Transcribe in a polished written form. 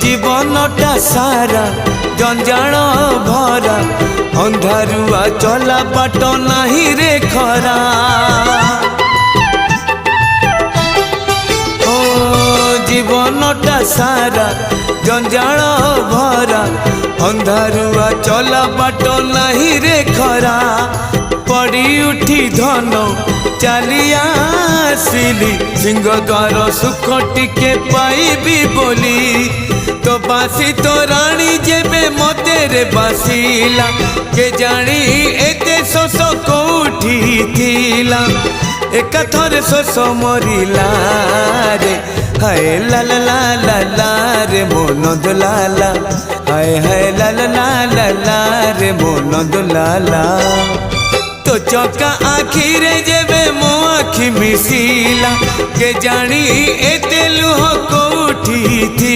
जीवनटा सारा जंजाल भरा अंधारुआ चला बाट नहीं रे खरा। ओ जीवनटा सारा जंजाल भरा अंधारुआ चला बाट नहीं रे खरा। पड़ी उठी धन चली आसिली सिंहद्वार सुख टिके पाइबी बोली। तो बासी तो राणी जेबे मते रे बासिला के जानी एते शोष कोठी थिला। एका थरे शोष मरिला रे हाय ला ला ला ला ला रे मन दुलाला। हाय हाय ला ला ला ला ला रे मन दुलाला। तो चौका आखी रे जेबे मो आखी मिसिला के जानी एते लुह कोठी थी।